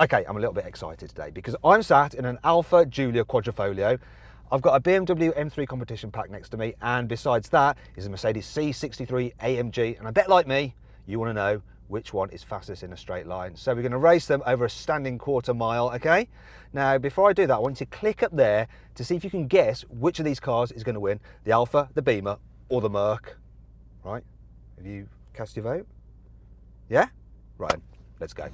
Okay, I'm a little bit excited today because I'm sat in an Alfa Giulia Quadrifoglio. I've got a BMW M3 competition pack next to me, and besides that is a Mercedes C63 AMG, and I bet like me, you want to know which one is fastest in a straight line. So we're going to race them over a standing quarter mile, okay? Now, before I do that, I want you to click up there to see if you can guess which of these cars is going to win, the Alfa, the Beamer, or the Merc. Right? Have you cast your vote? Yeah? Right, let's go.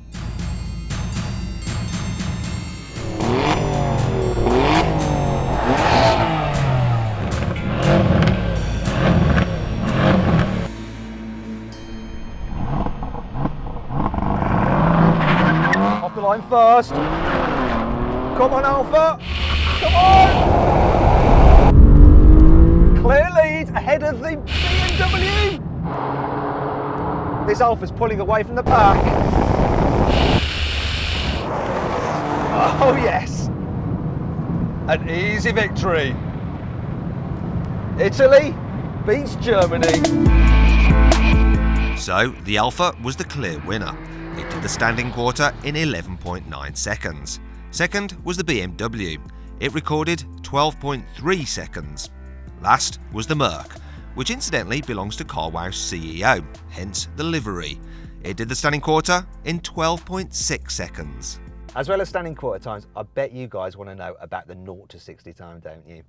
Off the line first. Come on, Alfa. Come on. Clear lead ahead of the BMW. This Alfa's pulling away from the pack. Oh yes. An easy victory. Italy beats Germany. So the Alfa was the clear winner. It did the standing quarter in 11.9 seconds. Second was the BMW. It recorded 12.3 seconds. Last was the Merc, which incidentally belongs to carwow's CEO, hence the livery. It did the standing quarter in 12.6 seconds. As well as standing quarter times, I bet you guys want to know about the 0 to 60 time, don't you?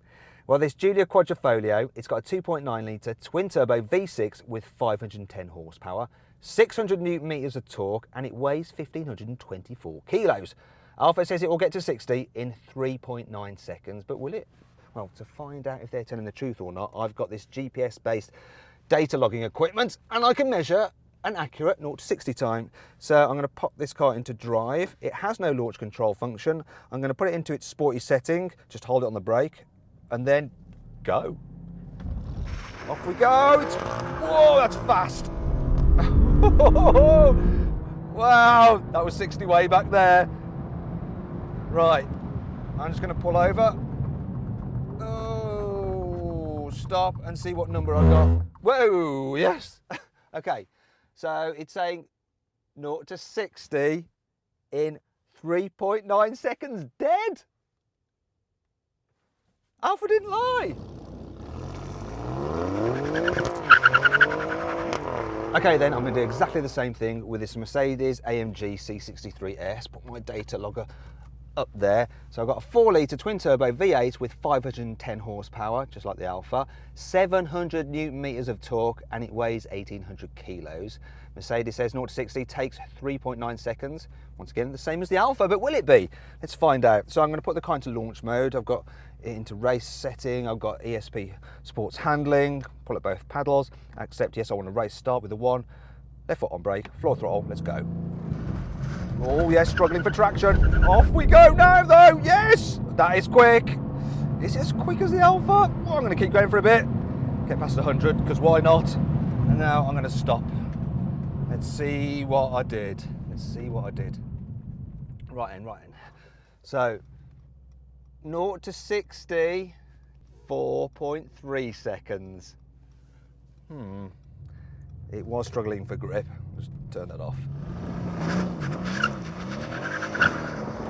Well, this Giulia Quadrifoglio, it's got a 2.9 litre twin turbo V6 with 510 horsepower, 600 newton meters of torque, and it weighs 1,524 kilos. Alfa says it will get to 60 in 3.9 seconds, but will it? Well, to find out if they're telling the truth or not, I've got this GPS-based data logging equipment, and I can measure an accurate 0 to 60 time. So I'm going to pop this car into drive. It has no launch control function. I'm going to put it into its sporty setting, just hold it on the brake, and then go. Off we go. Whoa, that's fast. Wow, that was 60 way back there. Right, I'm just going to pull over. Oh, stop and see what number I've got. Whoa, yes. Okay, so it's saying 0 to 60 in 3.9 seconds dead. Alfa didn't lie. Okay then, I'm going to do exactly the same thing with this Mercedes-AMG C63S. Put my data logger up there. So I've got a 4 litre twin turbo V8 with 510 horsepower, just like the Alfa, 700 newton meters of torque, and it weighs 1,800 kilos. Mercedes says 0 to 60 takes 3.9 seconds. Once again, the same as the Alfa, but will it be? Let's find out. So I'm going to put the car into launch mode. I've got it into race setting. I've got ESP sports handling. Pull at both paddles. Accept yes, I want to race start with the 1. Left foot on brake, floor throttle, let's go. Oh yes, struggling for traction. Off we go now though, yes! That is quick. Is it as quick as the Alfa? Well, I'm going to keep going for a bit. Get past 100, because why not? And now I'm going to stop. Let's see what I did. Let's see what I did. Right in. So, 0 to 60, 4.3 seconds. It was struggling for grip. Just turn that off.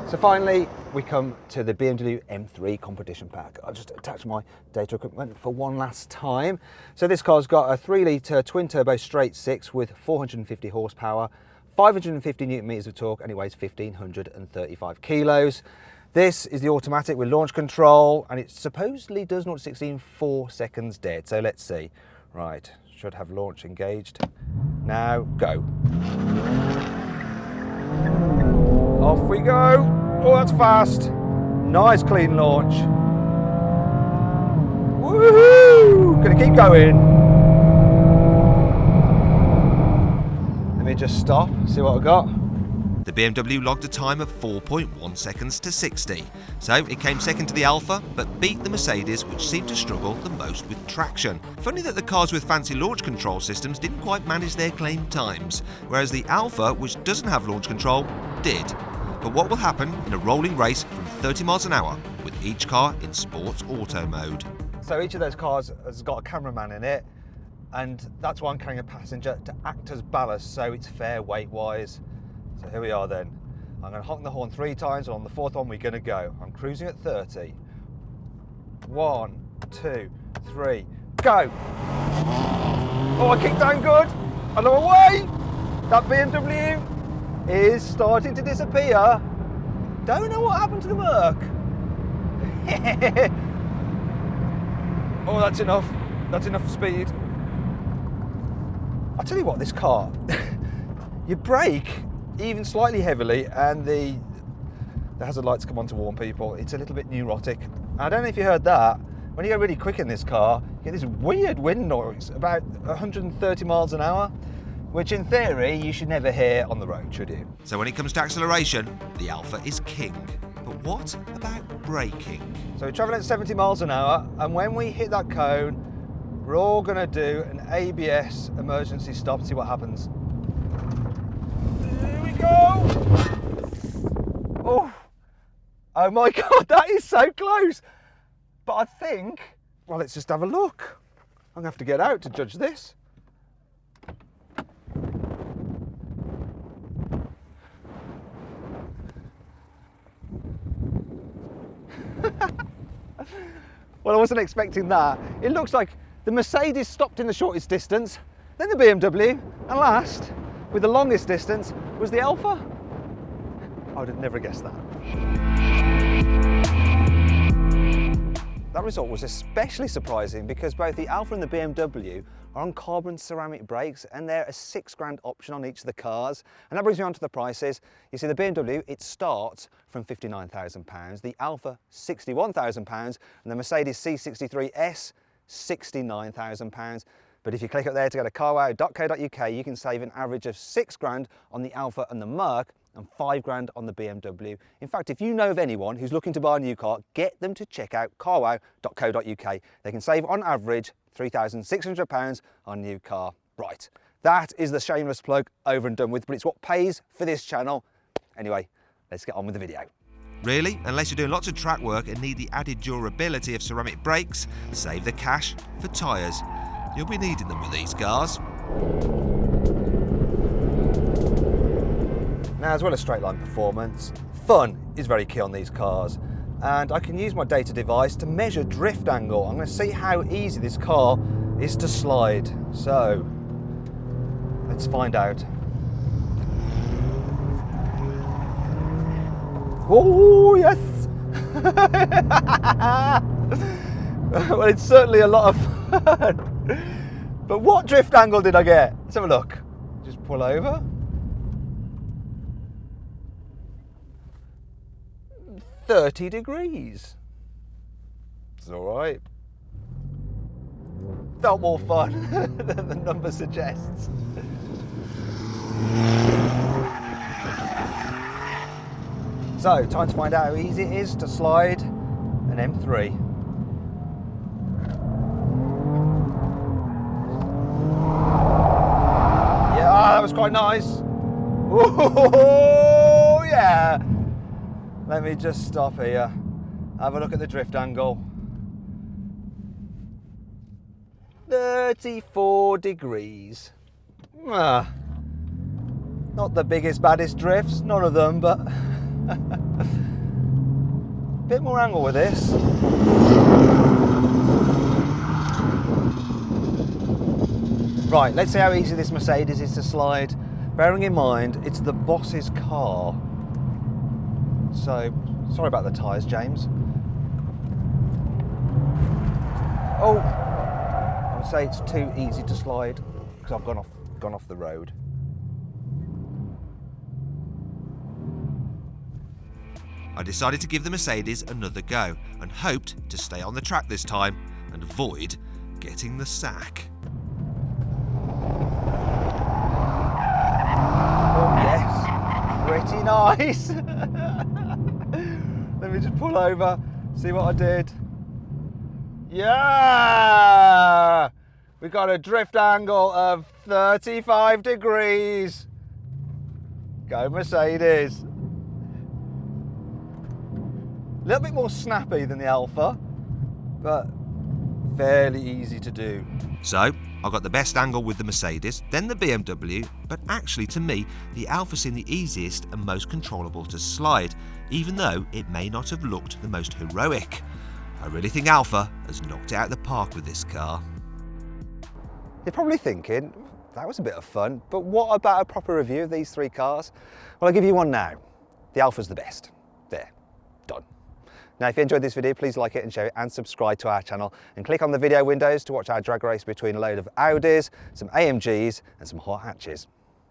So finally, we come to the BMW M3 competition pack. I'll just attach my data equipment for one last time. So this car's got a 3 litre twin turbo straight 6 with 450 horsepower, 550 newton meters of torque, and it weighs 1,535 kilos. This is the automatic with launch control, and it supposedly does 0 to 60 in 4 seconds dead. So let's see. Right, should have launch engaged. Now go. Off we go. Oh, that's fast. Nice clean launch. Woohoo! Gonna keep going. Let me just stop, see what I got. The BMW logged a time of 4.1 seconds to 60, so it came second to the Alfa, but beat the Mercedes, which seemed to struggle the most with traction. Funny that the cars with fancy launch control systems didn't quite manage their claimed times, whereas the Alfa, which doesn't have launch control, did. But what will happen in a rolling race from 30 miles an hour with each car in sports auto mode? So each of those cars has got a cameraman in it. and that's why I'm carrying a passenger, to act as ballast so it's fair weight-wise. So here we are then. I'm going to honk the horn 3 times, and on the 4th one we're going to go. I'm cruising at 30. 1, 2, 3, go! Oh, I kicked down good, and I'm away! That BMW is starting to disappear. Don't know what happened to the Merc. Oh, that's enough. That's enough speed. I'll tell you what, this car, you brake even slightly heavily and the hazard lights come on to warn people. It's a little bit neurotic. I don't know if you heard that. When you go really quick in this car, you get this weird wind noise, about 130 miles an hour, which in theory you should never hear on the road, should you? So when it comes to acceleration, the Alfa is king. But what about braking? So we're traveling at 70 miles an hour, and when we hit that cone, we're all gonna do an ABS emergency stop, see what happens. Here we go! Oh my God, that is so close. But I think, well, let's just have a look. I'm gonna have to get out to judge this. Well, I wasn't expecting that. It looks like the Mercedes stopped in the shortest distance, then the BMW, and last, with the longest distance, was the Alfa. I would have never guessed that. That result was especially surprising because both the Alfa and the BMW are on carbon ceramic brakes, and they're a £6,000 option on each of the cars. And that brings me on to the prices. You see, the BMW, it starts from £59,000, the Alfa £61,000, and the Mercedes C63 S £69,000. But if you click up there to go to carwow.co.uk, you can save an average of £6,000 on the Alfa and the Merc, and £5,000 on the BMW. In fact, if you know of anyone who's looking to buy a new car, get them to check out carwow.co.uk. They can save on average £3,600 on a new car. Right, that is the shameless plug over and done with, but it's what pays for this channel. Anyway, let's get on with the video. Really? Unless you're doing lots of track work and need the added durability of ceramic brakes, save the cash for tyres. You'll be needing them with these cars. Now, as well as straight line performance, fun is very key on these cars, and I can use my data device to measure drift angle. I'm going to see how easy this car is to slide. So, let's find out. Oh, yes! Well, it's certainly a lot of fun. But what drift angle did I get? Let's have a look. Just pull over. 30 degrees. It's all right. Felt more fun than the number suggests. So, time to find out how easy it is to slide an M3. Yeah, that was quite nice. Oh, yeah. Let me just stop here, have a look at the drift angle. 34 degrees. Not the biggest, baddest drifts, none of them, but bit more angle with this. Right, let's see how easy this Mercedes is to slide. Bearing in mind, it's the boss's car. So, sorry about the tyres, James. Oh, I would say it's too easy to slide because I've gone off the road. I decided to give the Mercedes another go and hoped to stay on the track this time and avoid getting the sack. Oh yes, pretty nice. Let me just pull over, see what I did. Yeah! We got a drift angle of 35 degrees. Go Mercedes. A little bit more snappy than the Alfa, but fairly easy to do. So, I got the best angle with the Mercedes, then the BMW, but actually to me, the Alfa seemed the easiest and most controllable to slide, even though it may not have looked the most heroic. I really think Alfa has knocked it out of the park with this car. You're probably thinking, that was a bit of fun, but what about a proper review of these three cars? Well, I'll give you one now. The Alfa's the best. There, done. Now, if you enjoyed this video, please like it and share it and subscribe to our channel and click on the video windows to watch our drag race between a load of Audis, some AMGs and some hot hatches.